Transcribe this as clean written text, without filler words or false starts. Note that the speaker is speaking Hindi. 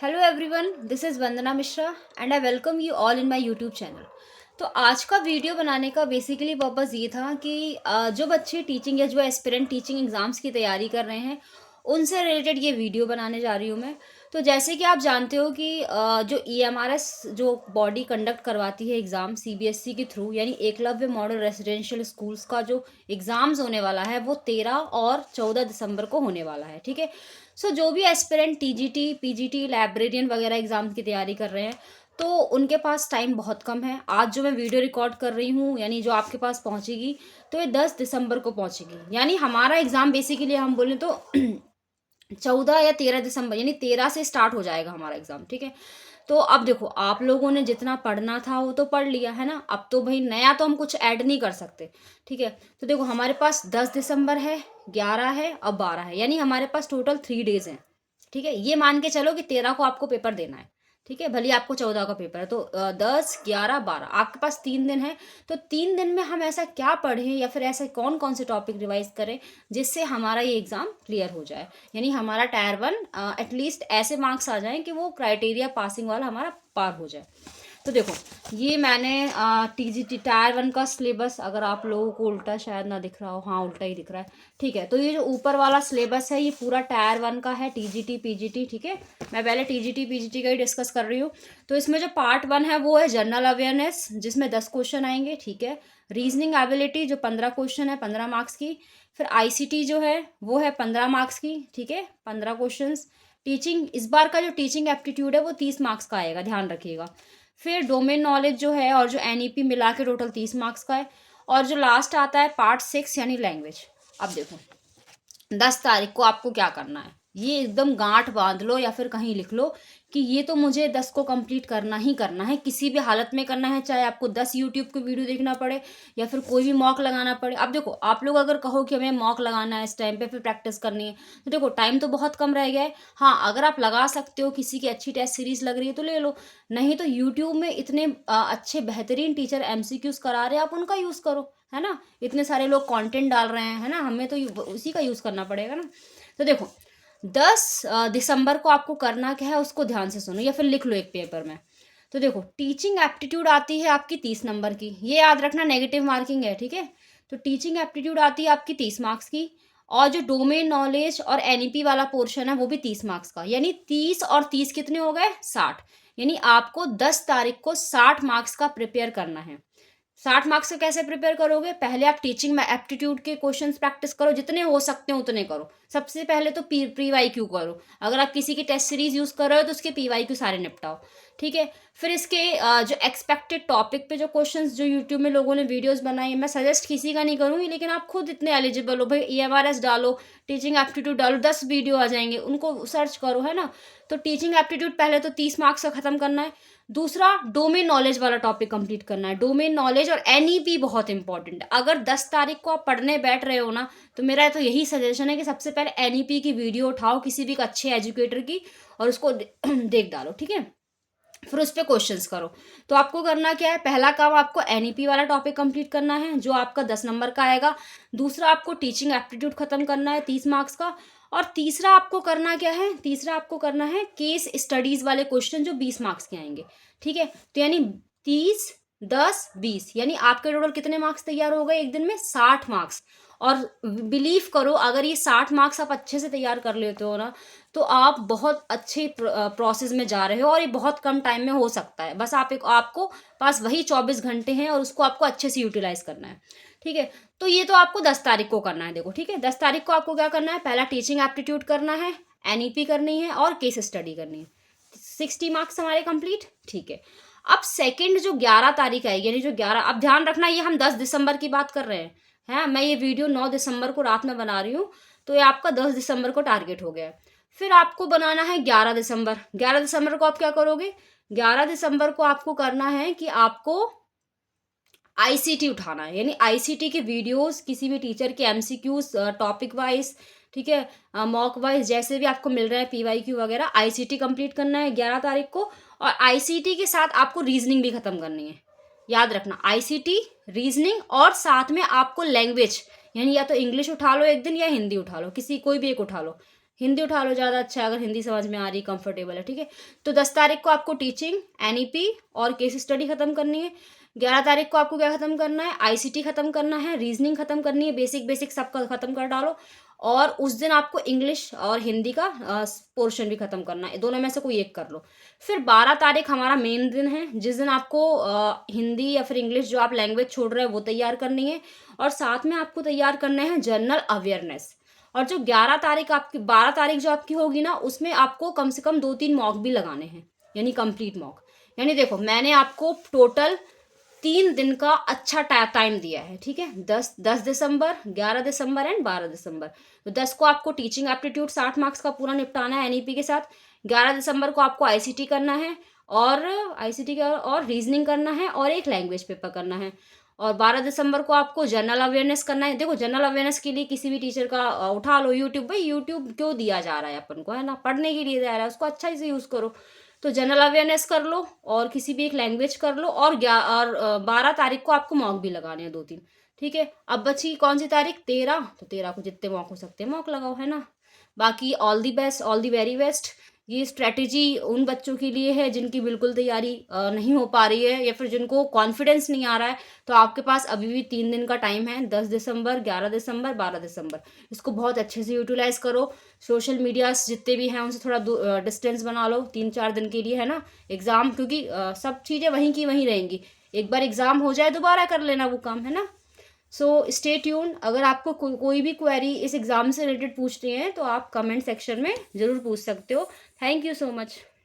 Hello everyone, this is Vandana Mishra and I welcome you all in my YouTube channel. तो आज का वीडियो बनाने का बेसिकली पर्पज़ ये था कि जो बच्चे टीचिंग या जो एस्पिरेंट टीचिंग एग्ज़ाम्स की तैयारी कर रहे हैं, उनसे रिलेटेड ये वीडियो बनाने जा रही हूँ मैं। तो जैसे कि आप जानते हो कि जो EMRS जो बॉडी कंडक्ट करवाती है एग्ज़ाम CBSE के थ्रू, यानी एकलव्य मॉडल रेसिडेंशियल स्कूल्स का जो एग्ज़ाम्स होने वाला है वो 13 और 14 दिसंबर को होने वाला है। ठीक है। सो जो भी एस्पिरेंट TGT PGT लाइब्रेरियन वगैरह एग्जाम की तैयारी कर रहे हैं, तो उनके पास टाइम बहुत कम है। आज जो मैं वीडियो रिकॉर्ड कर रही हूँ, यानी जो आपके पास पहुँचेगी, तो ये 10 दिसंबर को पहुँचेगी। यानी हमारा एग्ज़ाम बेसिकली हम बोलें तो 14 या 13 दिसंबर, यानी 13 से स्टार्ट हो जाएगा हमारा एग्ज़ाम। ठीक है। तो अब देखो, आप लोगों ने जितना पढ़ना था वो तो पढ़ लिया है ना। अब तो भाई नया तो हम कुछ ऐड नहीं कर सकते। ठीक है। तो देखो, हमारे पास 10 दिसंबर है, 11 है, अब 12 है, यानी हमारे पास टोटल 3 डेज हैं। ठीक है। ये मान के चलो कि 13 को आपको पेपर देना है। ठीक है। भले आपको 14 का पेपर है, तो 10, 11, 12 आपके पास 3 दिन है। तो 3 दिन में हम ऐसा क्या पढ़ें या फिर ऐसे कौन कौन से टॉपिक रिवाइज करें जिससे हमारा ये एग्जाम क्लियर हो जाए, यानी हमारा टायर 1 एटलीस्ट ऐसे मार्क्स आ जाएं कि वो क्राइटेरिया पासिंग वाला हमारा पार हो जाए। तो देखो, ये मैंने TGT टायर 1 का सिलेबस, अगर आप लोगों को उल्टा शायद ना दिख रहा हो, हाँ उल्टा ही दिख रहा है। ठीक है। तो ये जो ऊपर वाला सिलेबस है ये पूरा टायर 1 का है, TGT PGT। ठीक है। मैं पहले TGT PGT का ही डिस्कस कर रही हूँ। तो इसमें जो पार्ट 1 है वो है जनरल अवेयरनेस, जिसमें 10 क्वेश्चन आएंगे। ठीक है। रीजनिंग एबिलिटी जो 15 क्वेश्चन है, 15 मार्क्स की। फिर ICT जो है वो है 15 मार्क्स की। ठीक है। 15 क्वेश्चन। टीचिंग, इस बार का जो टीचिंग एप्टीट्यूड है वो 30 मार्क्स का आएगा, ध्यान रखिएगा। फिर डोमेन नॉलेज जो है और जो NEP मिला के टोटल 30 मार्क्स का है। और जो लास्ट आता है पार्ट 6 यानी लैंग्वेज। अब देखो, 10 तारीख को आपको क्या करना है, ये एकदम गांठ बांध लो या फिर कहीं लिख लो कि ये तो मुझे 10 को कंप्लीट करना ही करना है, किसी भी हालत में करना है, चाहे आपको 10 यूट्यूब की वीडियो देखना पड़े या फिर कोई भी मॉक लगाना पड़े। अब देखो, आप लोग अगर कहो कि हमें मॉक लगाना है इस टाइम पे, फिर प्रैक्टिस करनी है, तो देखो टाइम तो बहुत कम रह गया है। हाँ, अगर आप लगा सकते हो, किसी की अच्छी टेस्ट सीरीज लग रही है तो ले लो, नहीं तो यूट्यूब में इतने अच्छे बेहतरीन टीचर MCQs करा रहे हैं, आप उनका यूज़ करो, है ना। इतने सारे लोग कंटेंट डाल रहे हैं, है ना, हमें तो उसी का यूज़ करना पड़ेगा ना। तो देखो, 10 दिसंबर को आपको करना क्या है उसको ध्यान से सुनो या फिर लिख लो एक पेपर में। तो देखो, टीचिंग एप्टीट्यूड आती है आपकी 30 नंबर की, ये याद रखना, नेगेटिव मार्किंग है। ठीक है। तो टीचिंग एप्टीट्यूड आती है आपकी 30 मार्क्स की। और जो डोमेन नॉलेज और NEP वाला पोर्शन है वो भी 30 मार्क्स का, यानी 30 और 30 कितने हो गए, 60। यानी आपको 10 तारीख को 60 मार्क्स का प्रिपेयर करना है। 60 मार्क्स का कैसे प्रिपेयर करोगे, पहले आप टीचिंग में एप्टीट्यूड के क्वेश्चंस प्रैक्टिस करो, जितने हो सकते हैं उतने करो। सबसे पहले तो PYQ करो, अगर आप किसी की टेस्ट सीरीज यूज कर रहे हो तो उसके PYQ सारे निपटाओ। ठीक है। फिर इसके जो एक्सपेक्टेड टॉपिक पे जो क्वेश्चंस जो यूट्यूब में लोगों ने वीडियोस बनाई है, मैं सजेस्ट किसी का नहीं करूंगी, लेकिन आप खुद इतने एलिजिबल हो भाई, EMRS डालो, टीचिंग एप्टीट्यूड डालो, 10 वीडियो आ जाएंगे, उनको सर्च करो, है ना। तो टीचिंग एप्टीट्यूड पहले तो 30 मार्क्स का खत्म करना है। दूसरा, डोमेन नॉलेज वाला टॉपिक कंप्लीट करना है। डोमेन नॉलेज और NEP बहुत इंपॉर्टेंट है। अगर 10 तारीख को आप पढ़ने बैठ रहे हो ना, तो मेरा तो यही सजेशन है कि सबसे पहले NEP की वीडियो उठाओ किसी भी अच्छे एजुकेटर की, और उसको देख डालो। ठीक है। फिर उस पर क्वेश्चंस करो। तो आपको करना क्या है, पहला काम आपको NEP वाला टॉपिक कंप्लीट करना है जो आपका 10 नंबर का आएगा। दूसरा, आपको टीचिंग एप्टीट्यूड खत्म करना है 30 मार्क्स का। और तीसरा आपको करना क्या है, तीसरा आपको करना है केस स्टडीज वाले क्वेश्चन जो 20 मार्क्स के आएंगे। ठीक है। तो यानी 30, 10, 20, यानी आपके टोटल कितने मार्क्स तैयार हो गए एक दिन में, 60 मार्क्स। और बिलीव करो, अगर ये 60 मार्क्स आप अच्छे से तैयार कर लेते हो ना, तो आप बहुत अच्छे प्रोसेस में जा रहे हो, और ये बहुत कम टाइम में हो सकता है। बस आपको पास वही 24 घंटे हैं और उसको आपको अच्छे से यूटिलाइज करना है। ठीक है। तो ये तो आपको 10 तारीख को करना है। देखो, ठीक है, 10 तारीख को आपको क्या करना है, पहला टीचिंग एप्टीट्यूड करना है, NEP करनी है और केस स्टडी करनी है। 60 मार्क्स हमारे कंप्लीट। ठीक है। अब सेकंड जो 11 तारीख आएगी, यानी जो 11, अब ध्यान रखना ये हम 10 दिसंबर की बात कर रहे हैं, है। मैं ये वीडियो 9 दिसंबर को रात में बना रही हूँ, तो ये आपका 10 दिसंबर को टारगेट हो गया है। फिर आपको बनाना है 11 दिसंबर। 11 दिसंबर को आप क्या करोगे, 11 दिसंबर को आपको करना है कि आपको ICT उठाना है, यानी ICT के वीडियोस, किसी भी टीचर के MCQs टॉपिक वाइज, ठीक है, मॉक वाइज, जैसे भी आपको मिल रहा है PYQ वगैरह, ICT कंप्लीट करना है 11 तारीख को। और ICT के साथ आपको रीजनिंग भी खत्म करनी है। याद रखना, ICT, रीजनिंग, और साथ में आपको लैंग्वेज, यानी या तो इंग्लिश उठा लो एक दिन या हिंदी उठा लो, किसी कोई भी एक उठा लो। हिंदी उठा लो, ज़्यादा अच्छा है अगर हिंदी समझ में आ रही, कंफर्टेबल है, ठीक है। तो 10 तारीख को आपको टीचिंग, एनईपी और केस स्टडी खत्म करनी है। 11 तारीख को आपको क्या खत्म करना है, आईसीटी खत्म करना है, रीजनिंग खत्म करनी है, बेसिक बेसिक सब खत्म कर डालो। और उस दिन आपको इंग्लिश और हिंदी का पोर्शन भी खत्म करना है, दोनों में से कोई एक कर लो। फिर 12 तारीख हमारा मेन दिन है, जिस दिन आपको हिंदी या फिर इंग्लिश जो आप लैंग्वेज छोड़ रहे हो वो तैयार करनी है, और साथ में आपको तैयार करने हैं जनरल अवेयरनेस। और जो 11 तारीख आपकी 12 तारीख जो आपकी होगी ना, उसमें आपको कम से कम 2-3 मॉक भी लगाने हैं, यानी कंप्लीट मॉक। यानी देखो, मैंने आपको टोटल 3 दिन का अच्छा टाइम दिया है, ठीक है। 10 दिसंबर, 11 दिसंबर एंड 12 दिसंबर। तो 10 को आपको टीचिंग एप्टीट्यूड 60 मार्क्स का पूरा निपटाना है एनईपी के साथ। 11 दिसंबर को आपको आईसीटी करना है, और आईसीटी का और रीजनिंग करना है, और एक लैंग्वेज पेपर करना है। और 12 दिसंबर को आपको जनरल अवेयरनेस करना है। देखो, जनरल अवेयरनेस के लिए किसी भी टीचर का उठा लो यूट्यूब। भाई यूट्यूब क्यों दिया जा रहा है अपन को, है ना, पढ़ने के लिए दिया जा रहा है, उसको अच्छा से यूज़ करो। तो जनरल अवेयरनेस कर लो, और किसी भी एक लैंग्वेज कर लो, और 12 तारीख को आपको मॉक भी लगाने हैं 2-3, ठीक है। अब बची कौन सी तारीख, 13। तो 13 को जितने मॉक हो सकते हैं मॉक लगाओ, है ना। बाकी all the best, all the very best. ये स्ट्रेटेजी उन बच्चों के लिए है जिनकी बिल्कुल तैयारी नहीं हो पा रही है, या फिर जिनको कॉन्फिडेंस नहीं आ रहा है। तो आपके पास अभी भी 3 दिन का टाइम है, 10 दिसंबर, 11 दिसंबर, 12 दिसंबर। इसको बहुत अच्छे से यूटिलाइज करो। सोशल मीडियाज जितने भी हैं उनसे थोड़ा डिस्टेंस बना लो 3-4 दिन के लिए, है ना। एग्ज़ाम, क्योंकि सब चीज़ें वहीं की वहीं रहेंगी। एक बार एग्ज़ाम हो जाए दोबारा कर लेना वो काम, है ना। So stay tune. अगर आपको कोई भी क्वेरी इस एग्ज़ाम से रिलेटेड पूछनी है तो आप कमेंट सेक्शन में ज़रूर पूछ सकते हो। Thank you so much.